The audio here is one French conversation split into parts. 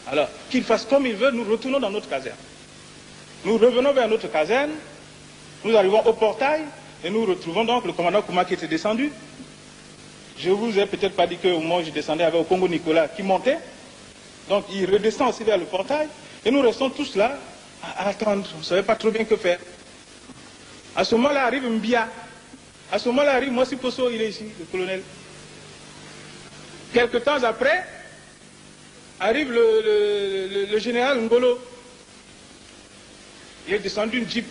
Alors, qu'il fasse comme il veut, nous retournons dans notre caserne. Nous revenons vers notre caserne, nous arrivons au portail, et nous retrouvons donc le commandant Kouma qui était descendu. Je vous ai peut-être pas dit qu'au moment où je descendais avec au Congo Nicolas qui montait. Donc il redescend aussi vers le portail, et nous restons tous là à attendre. On ne savait pas trop bien que faire. À ce moment-là arrive Mbia. À ce moment-là arrive Mossi Posso, il est ici, le colonel. Quelques temps après, arrive le général Ngolo. Il est descendu d'une jeep.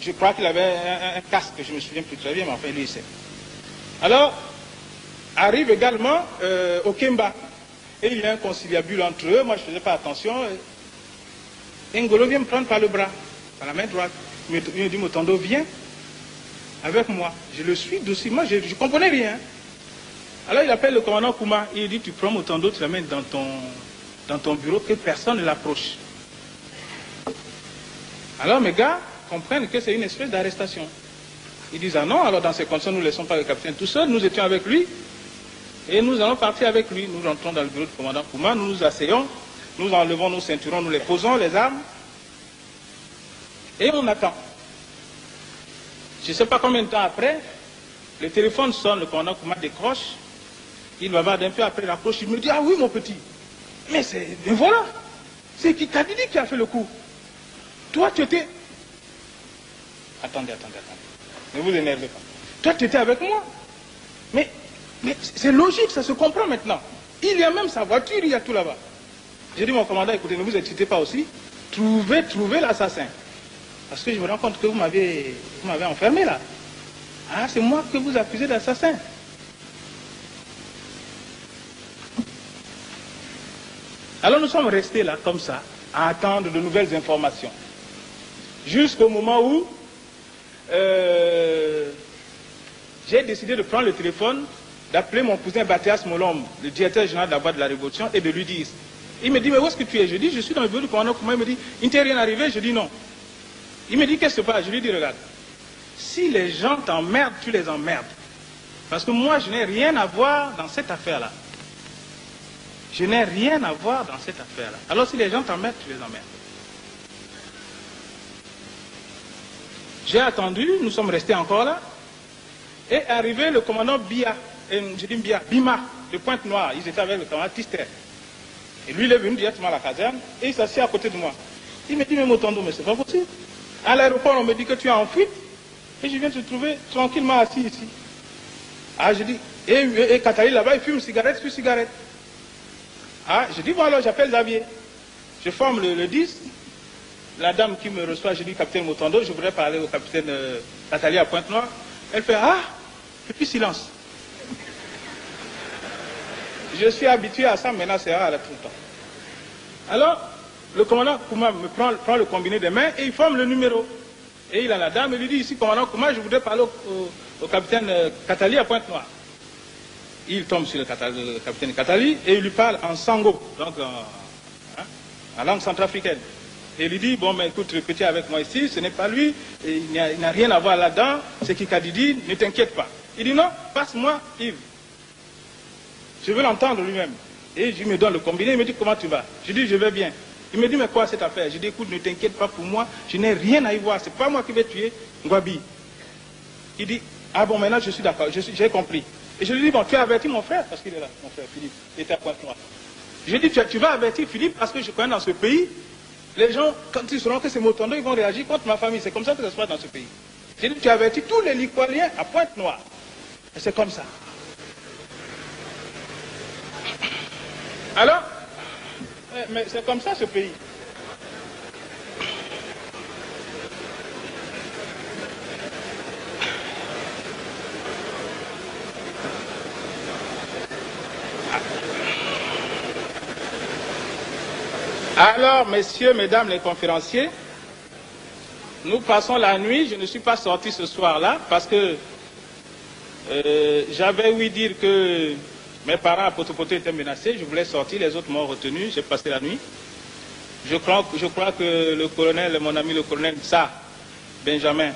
Je crois qu'il avait un casque, je ne me souviens plus très bien, mais enfin lui il sait. Alors, arrive également Okemba. Et il y a un conciliabule entre eux, moi je ne faisais pas attention. Et Ngolo vient me prendre par le bras, par la main droite. Il me dit, Motondo, viens avec moi. Je le suis doucement, je ne comprenais rien. Alors il appelle le commandant Kouma, il dit, tu prends Motondo, tu l'amènes dans ton bureau, que personne ne l'approche. Alors mes gars comprennent que c'est une espèce d'arrestation. Ils disent, ah non, alors dans ces conditions, nous ne laissons pas le capitaine tout seul, nous étions avec lui, et nous allons partir avec lui. Nous rentrons dans le bureau du commandant Kouma, nous nous asseyons, nous enlevons nos ceintures, nous les posons, les armes, et on attend. Je ne sais pas combien de temps après, le téléphone sonne, le commandant Kouma décroche, il va voir d'un peu après l'approche, il me dit, ah oui mon petit, mais voilà, c'est Kadidi qui a fait le coup. Toi tu étais... Attendez. Ne vous énervez pas. Toi, tu étais avec moi. Mais c'est logique, ça se comprend maintenant. Il y a même sa voiture, il y a tout là-bas. J'ai dit, mon commandant, écoutez, ne vous excitez pas aussi. Trouvez l'assassin. Parce que je me rends compte que vous m'avez enfermé là. Ah, c'est moi que vous accusez d'assassin. Alors nous sommes restés là, comme ça, à attendre de nouvelles informations. Jusqu'au moment où j'ai décidé de prendre le téléphone, d'appeler mon cousin Bathias Molombe, le directeur général de la Voix de la Révolution, et de lui dire. Il me dit, mais où est-ce que tu es? Je dis, je suis dans le bureau du commandant Kouma. Il me dit, il ne t'est rien arrivé? Je dis non. Il me dit, qu'est-ce qui se passe? Je lui dis, regarde, si les gens t'emmerdent, tu les emmerdes. Parce que moi, je n'ai rien à voir dans cette affaire-là. Je n'ai rien à voir dans cette affaire-là. Alors si les gens t'emmerdent, tu les emmerdes. J'ai attendu, nous sommes restés encore là, et arrivé le commandant Bima, de Pointe-Noire, ils étaient avec le commandant Tister. Et lui, il est venu directement à la caserne, et il s'assied à côté de moi. Il me dit, mais Motondo, mais c'est pas possible. À l'aéroport, on me dit que tu es en fuite, et je viens te trouver tranquillement assis ici. Ah, je dis, et Katali là-bas, il fume cigarette sur cigarette. Ah, je dis, bon alors, j'appelle Xavier. Je forme le 10. La dame qui me reçoit, je dis, capitaine Motondo, je voudrais parler au capitaine Nathalie à Pointe-Noire. Elle fait, ah, et puis silence. Je suis habitué à ça, maintenant c'est rare tout le temps. Alors, le commandant Kouma me prend le combiné des mains et il forme le numéro. Et il a la dame, il lui dit, ici, commandant Kouma, je voudrais parler au capitaine Katali à Pointe-Noire. Il tombe sur le capitaine Katali et il lui parle en sango, donc en langue centrafricaine. Et il lui dit, bon, mais écoute, répétez avec moi ici, ce n'est pas lui, il n'a rien à voir là-dedans, c'est Kikadidi, ne t'inquiète pas. Il dit, non, passe-moi Yves. Je veux l'entendre lui-même. Et je me donne le combiné, il me dit, comment tu vas? Je dis, je vais bien. Il me dit, mais quoi cette affaire? Je dis, écoute, ne t'inquiète pas pour moi, je n'ai rien à y voir, c'est pas moi qui vais tuer Ngwabi. Il dit, ah bon, maintenant je suis d'accord, j'ai compris. Et je lui dis, bon, tu as averti mon frère, parce qu'il est là, mon frère Philippe, il était à Pointe-Noire. Je lui dis, tu vas avertir Philippe, parce que je connais dans ce pays, les gens, quand ils sauront que c'est Motondo, ils vont réagir contre ma famille. C'est comme ça que ça se passe dans ce pays. J'ai dit, tu as averti tous les Liqualiens à Pointe-Noire. Et c'est comme ça. Alors, mais c'est comme ça ce pays. Alors, messieurs, mesdames les conférenciers, nous passons la nuit. Je ne suis pas sorti ce soir-là parce que j'avais ouï dire que mes parents à Potopoto étaient menacés. Je voulais sortir, les autres m'ont retenu. J'ai passé la nuit. Je crois que le colonel, mon ami le colonel Sa Benjamin,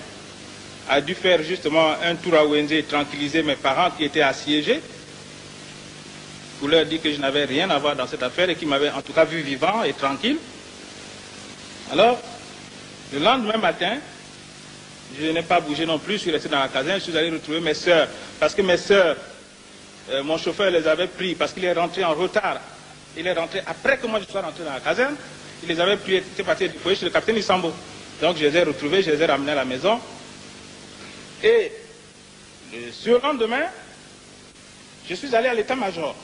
a dû faire justement un tour à Wenzé, tranquilliser mes parents qui étaient assiégés. pour leur dire que je n'avais rien à voir dans cette affaire et qu'ils m'avaient en tout cas vu vivant et tranquille. Alors, le lendemain matin, je n'ai pas bougé non plus, je suis resté dans la caserne, je suis allé retrouver mes sœurs. Parce que mes sœurs, mon chauffeur les avait pris parce qu'il est rentré en retard. Il est rentré après que moi je sois rentré dans la caserne. Il les avait pris, il était parti déployer chez le capitaine Isambo. Donc je les ai retrouvés, je les ai ramenés à la maison. Et le surlendemain, je suis allé à l'état-major.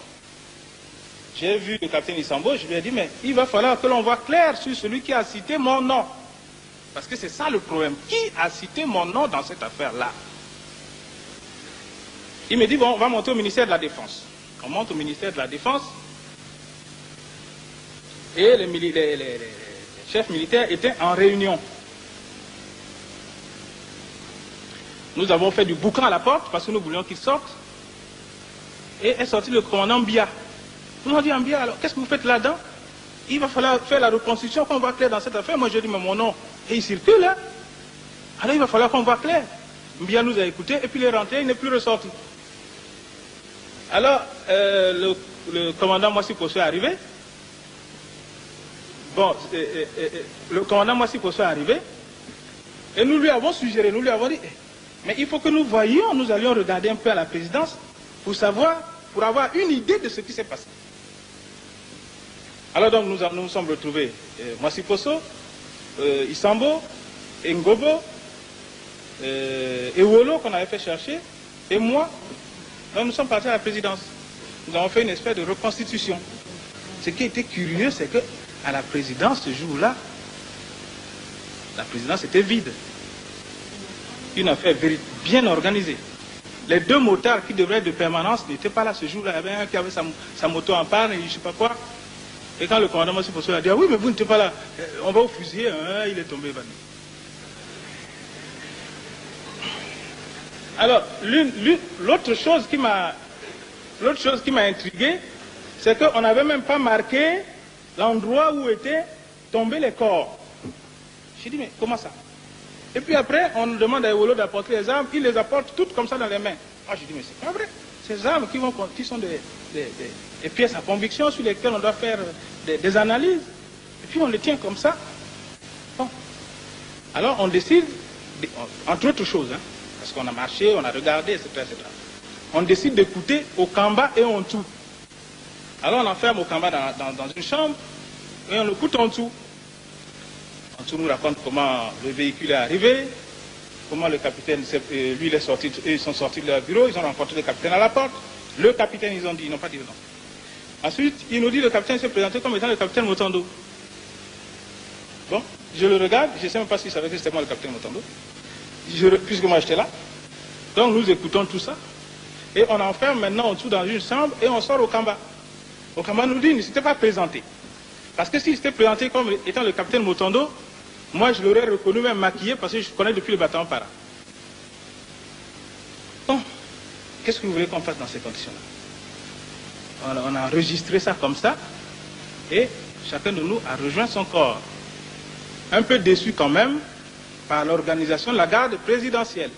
J'ai vu le capitaine Isambo, je lui ai dit, mais il va falloir que l'on voit clair sur celui qui a cité mon nom. Parce que c'est ça le problème. Qui a cité mon nom dans cette affaire-là? Il me dit, bon, on va monter au ministère de la Défense. On monte au ministère de la Défense. Et les chefs militaires étaient en réunion. Nous avons fait du boucan à la porte parce que nous voulions qu'ils sortent. Et est sorti le commandant Mbia. Nous avons dit, Mbia, alors qu'est-ce que vous faites là-dedans? Il va falloir faire la reconstruction, qu'on voit clair dans cette affaire. Moi, j'ai dit, mais mon nom, et il circule, hein? Alors il va falloir qu'on voit clair. Mbia nous a écoutés, et puis il est rentré, il n'est plus ressorti. Alors, le commandant Moissi Posso est arrivé. Bon, le commandant Moissi Posso est arrivé, et nous lui avons suggéré, nous lui avons dit, mais il faut que nous voyions, nous allions regarder un peu à la présidence, pour savoir, pour avoir une idée de ce qui s'est passé. Alors donc nous sommes retrouvés, Moissi Posso, Isambo, Ngobo, Ewolo qu'on avait fait chercher, et moi. Donc nous sommes partis à la présidence. Nous avons fait une espèce de reconstitution. Ce qui était curieux, c'est que à la présidence, ce jour-là, la présidence était vide. Une affaire bien organisée. Les deux motards qui devraient être de permanence n'étaient pas là ce jour-là. Il y avait un qui avait sa moto en panne et je ne sais pas quoi. Et quand le commandant Moissi Posso a dit, ah oui, mais vous n'étiez pas là, on va vous fusiller, hein, il est tombé évanoui. Alors, l'autre chose qui m'a intrigué, c'est qu'on n'avait même pas marqué l'endroit où étaient tombés les corps. J'ai dit, mais comment ça? Et puis après, on demande à Ewolo d'apporter les armes, il les apporte toutes comme ça dans les mains. Moi, j'ai dit, mais c'est pas vrai. Ces armes qui sont des pièces à conviction sur lesquelles on doit faire des analyses. Et puis on les tient comme ça. Bon. Alors on décide, entre autres choses, hein, parce qu'on a marché, on a regardé, etc., etc. On décide d'écouter Okamba et Ontu. Alors on enferme Okamba dans une chambre et on l'écoute Ontu. Ontu nous raconte comment le véhicule est arrivé, comment le capitaine, lui, il est sorti, ils sont sortis de leur bureau, ils ont rencontré le capitaine à la porte. Le capitaine, ils ont dit, ils n'ont pas dit non. Ensuite, il nous dit, le capitaine s'est présenté comme étant le capitaine Motondo. Bon, je le regarde, je ne sais même pas s'il savait que c'était moi le capitaine Motondo, puisque moi j'étais là. Donc nous écoutons tout ça. Et on enferme maintenant en dessous dans une chambre et on sort au Okamba. Okamba nous dit, il ne s'était pas présenté. Parce que s'il s'était présenté comme étant le capitaine Motondo, moi je l'aurais reconnu même maquillé parce que je connais depuis le bâtiment para. Bon, qu'est-ce que vous voulez qu'on fasse dans ces conditions-là? On a enregistré ça comme ça et chacun de nous a rejoint son corps. Un peu déçu quand même par l'organisation de la garde présidentielle.